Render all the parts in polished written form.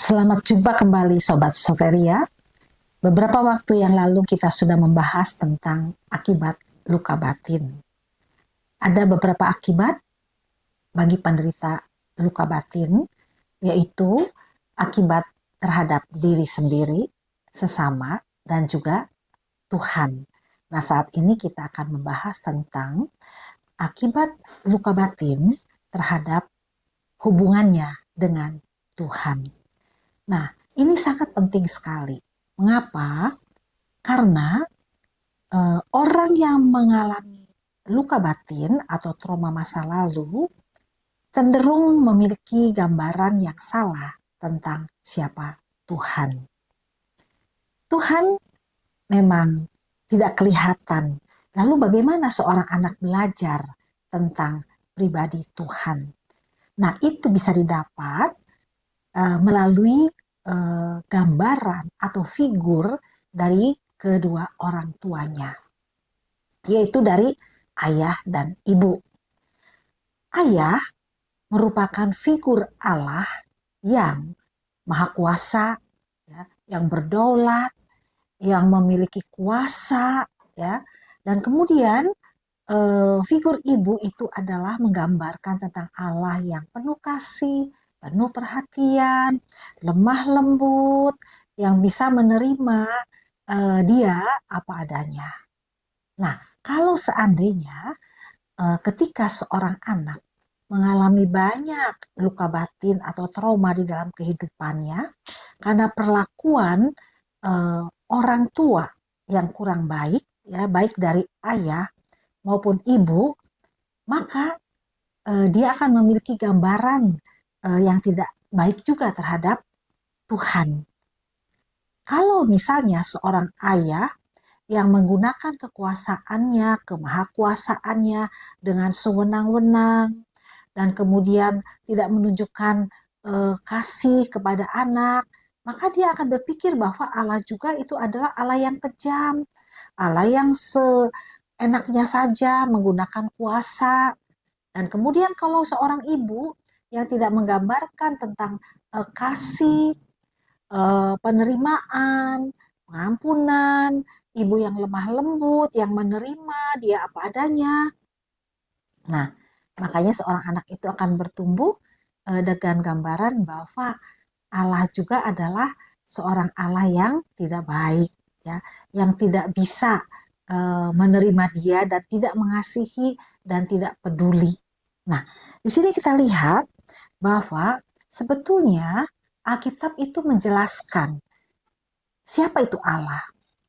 Selamat jumpa kembali Sobat Soteria. Beberapa waktu yang lalu kita sudah membahas tentang akibat luka batin. Ada beberapa akibat bagi penderita luka batin, yaitu akibat terhadap diri sendiri, sesama, dan juga Tuhan. Nah, saat ini kita akan membahas tentang akibat luka batin terhadap hubungannya dengan Tuhan. Nah, ini sangat penting sekali. Mengapa? Karena orang yang mengalami luka batin atau trauma masa lalu cenderung memiliki gambaran yang salah tentang siapa Tuhan. Tuhan memang tidak kelihatan. Lalu bagaimana seorang anak belajar tentang pribadi Tuhan? Nah, itu bisa didapat melalui gambaran atau figur dari kedua orang tuanya, yaitu dari ayah dan ibu. Ayah merupakan figur Allah yang maha kuasa, ya, yang berdaulat, yang memiliki kuasa, ya, dan kemudian figur ibu itu adalah menggambarkan tentang Allah yang penuh kasih, penuh perhatian, lemah lembut, yang bisa menerima dia apa adanya. Nah, kalau seandainya ketika seorang anak mengalami banyak luka batin atau trauma di dalam kehidupannya karena perlakuan orang tua yang kurang baik, ya, baik dari ayah maupun ibu, maka dia akan memiliki gambaran yang tidak baik juga terhadap Tuhan. Kalau misalnya seorang ayah yang menggunakan kekuasaannya, kemahakuasaannya dengan sewenang-wenang, dan kemudian tidak menunjukkan kasih kepada anak, maka dia akan berpikir bahwa Allah juga itu adalah Allah yang kejam, Allah yang seenaknya saja menggunakan kuasa. Dan kemudian kalau seorang ibu yang tidak menggambarkan tentang kasih, penerimaan, pengampunan, ibu yang lemah lembut, yang menerima dia apa adanya. Nah, makanya seorang anak itu akan bertumbuh dengan gambaran bahwa Allah juga adalah seorang Allah yang tidak baik, ya, yang tidak bisa menerima dia dan tidak mengasihi dan tidak peduli. Nah, di sini kita lihat bahwa sebetulnya Alkitab itu menjelaskan siapa itu Allah.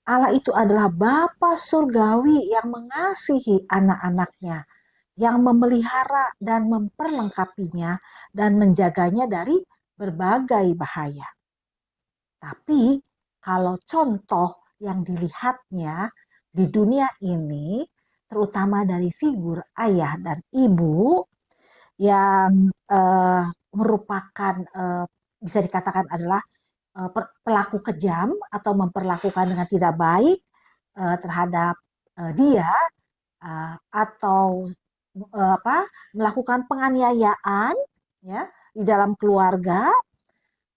Allah itu adalah Bapa surgawi yang mengasihi anak-anaknya, yang memelihara dan memperlengkapinya dan menjaganya dari berbagai bahaya. Tapi kalau contoh yang dilihatnya di dunia ini, terutama dari figur ayah dan ibu yang merupakan bisa dikatakan adalah pelaku kejam atau memperlakukan dengan tidak baik terhadap dia atau melakukan penganiayaan, ya, di dalam keluarga,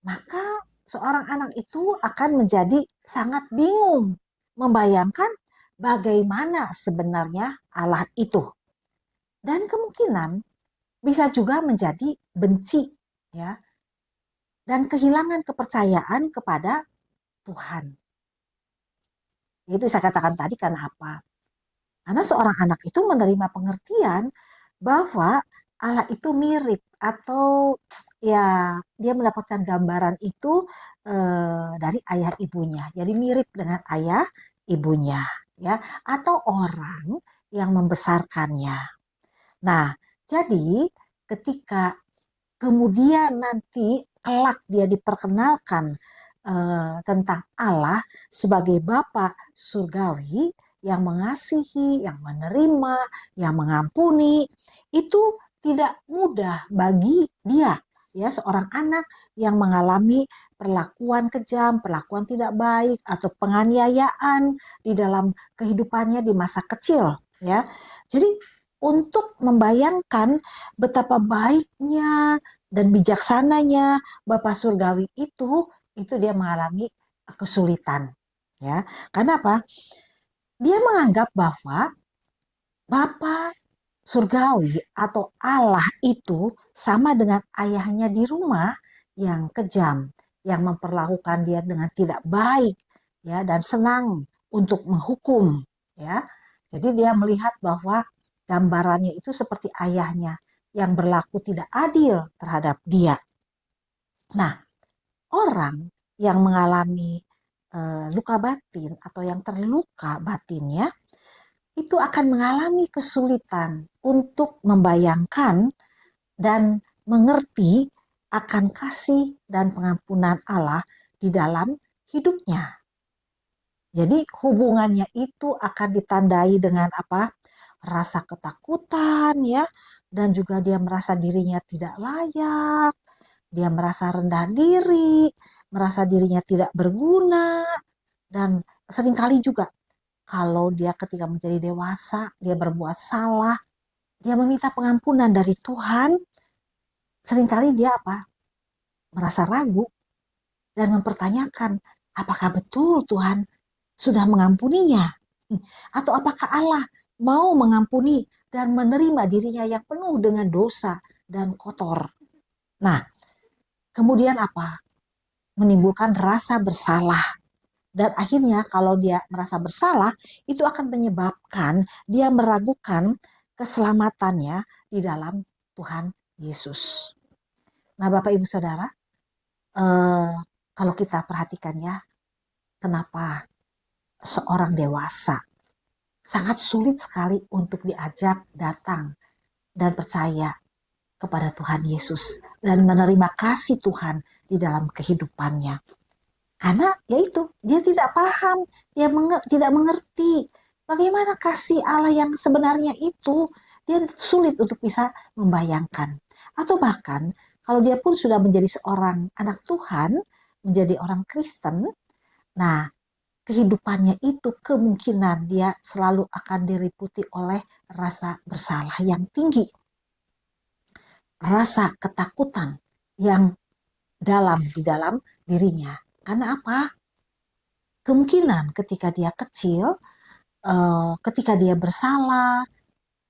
maka seorang anak itu akan menjadi sangat bingung membayangkan bagaimana sebenarnya Allah itu. Dan kemungkinan bisa juga menjadi benci, ya, dan kehilangan kepercayaan kepada Tuhan. Itu saya katakan tadi karena apa? Karena seorang anak itu menerima pengertian bahwa Allah itu mirip, atau ya dia mendapatkan gambaran itu dari ayah ibunya. Jadi mirip dengan ayah ibunya, ya, atau orang yang membesarkannya. Nah, jadi ketika kemudian nanti kelak dia diperkenalkan tentang Allah sebagai Bapa surgawi yang mengasihi, yang menerima, yang mengampuni, itu tidak mudah bagi dia, ya, seorang anak yang mengalami perlakuan kejam, perlakuan tidak baik atau penganiayaan di dalam kehidupannya di masa kecil, ya. Jadi untuk membayangkan betapa baiknya dan bijaksananya Bapa Surgawi itu dia mengalami kesulitan. Ya, karena apa? Dia menganggap bahwa Bapa Surgawi atau Allah itu sama dengan ayahnya di rumah yang kejam, yang memperlakukan dia dengan tidak baik, ya, dan senang untuk menghukum, ya. Jadi dia melihat bahwa gambarannya itu seperti ayahnya yang berlaku tidak adil terhadap dia. Nah, orang yang mengalami luka batin atau yang terluka batinnya itu akan mengalami kesulitan untuk membayangkan dan mengerti akan kasih dan pengampunan Allah di dalam hidupnya. Jadi hubungannya itu akan ditandai dengan apa? Rasa ketakutan, ya, dan juga dia merasa dirinya tidak layak, dia merasa rendah diri, merasa dirinya tidak berguna, dan seringkali juga kalau dia ketika menjadi dewasa, dia berbuat salah, dia meminta pengampunan dari Tuhan, seringkali dia apa? Merasa ragu dan mempertanyakan, apakah betul Tuhan sudah mengampuninya? Atau apakah Allah mau mengampuni dan menerima dirinya yang penuh dengan dosa dan kotor? Nah, kemudian apa? Menimbulkan rasa bersalah. Dan akhirnya kalau dia merasa bersalah, itu akan menyebabkan dia meragukan keselamatannya di dalam Tuhan Yesus. Nah, Bapak Ibu Saudara, eh, kalau kita perhatikan ya, kenapa seorang dewasa sangat sulit sekali untuk diajak datang dan percaya kepada Tuhan Yesus dan menerima kasih Tuhan di dalam kehidupannya. Karena yaitu dia tidak paham, dia tidak mengerti bagaimana kasih Allah yang sebenarnya itu, dia sulit untuk bisa membayangkan. Atau bahkan kalau dia pun sudah menjadi seorang anak Tuhan, menjadi orang Kristen, nah kehidupannya itu kemungkinan dia selalu akan diliputi oleh rasa bersalah yang tinggi, rasa ketakutan yang dalam di dalam dirinya. Karena apa? Kemungkinan ketika dia kecil, ketika dia bersalah,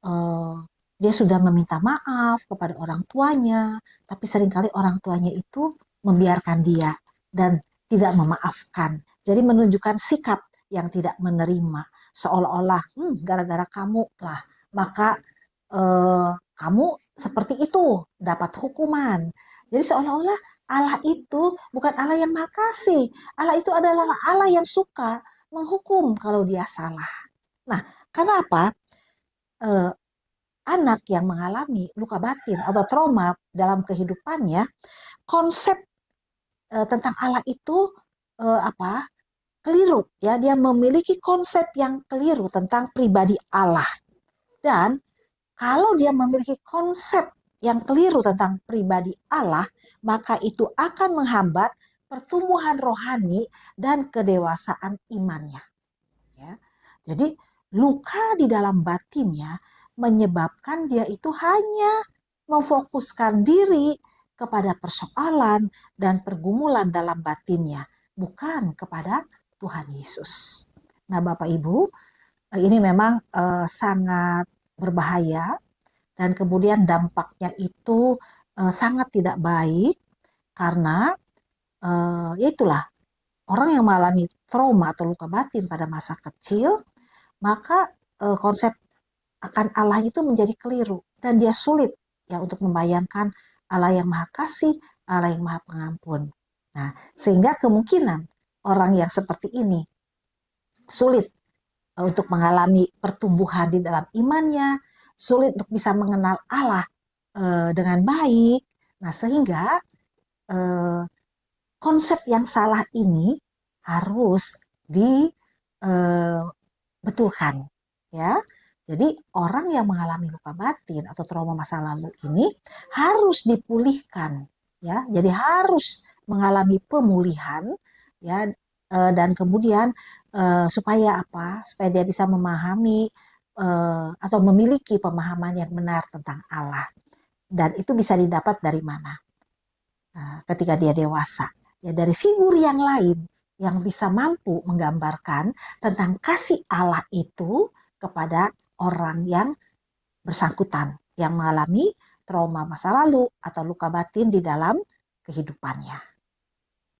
eh, dia sudah meminta maaf kepada orang tuanya, tapi seringkali orang tuanya itu membiarkan dia dan tidak memaafkan. Jadi menunjukkan sikap yang tidak menerima, seolah-olah gara-gara kamu lah, maka kamu seperti itu dapat hukuman. Jadi seolah-olah Allah itu bukan Allah yang maha kasih. Allah itu adalah Allah yang suka menghukum kalau dia salah. Nah, karena apa? Eh, Anak yang mengalami luka batin atau trauma dalam kehidupannya, konsep tentang Allah itu apa? Keliru, ya. Dia memiliki konsep yang keliru tentang pribadi Allah. Dan kalau dia memiliki konsep yang keliru tentang pribadi Allah, maka itu akan menghambat pertumbuhan rohani dan kedewasaan imannya. Ya. Jadi luka di dalam batinnya menyebabkan dia itu hanya memfokuskan diri kepada persoalan dan pergumulan dalam batinnya, bukan kepada Tuhan Yesus. Nah, Bapak Ibu, ini memang sangat berbahaya dan kemudian dampaknya itu sangat tidak baik karena ya itulah orang yang mengalami trauma atau luka batin pada masa kecil, maka konsep akan Allah itu menjadi keliru dan dia sulit ya untuk membayangkan Allah yang maha kasih, Allah yang maha pengampun. Nah, sehingga kemungkinan orang yang seperti ini sulit untuk mengalami pertumbuhan di dalam imannya, sulit untuk bisa mengenal Allah dengan baik. Nah, sehingga eh, konsep yang salah ini harus dibetulkan, ya. Jadi orang yang mengalami luka batin atau trauma masa lalu ini harus dipulihkan, ya. Jadi harus mengalami pemulihan, ya, dan kemudian supaya apa? Supaya dia bisa memahami atau memiliki pemahaman yang benar tentang Allah. Dan itu bisa didapat dari mana? ketika dia dewasa. Ya, dari figur yang lain yang bisa mampu menggambarkan tentang kasih Allah itu kepada orang yang bersangkutan, yang mengalami trauma masa lalu atau luka batin di dalam kehidupannya.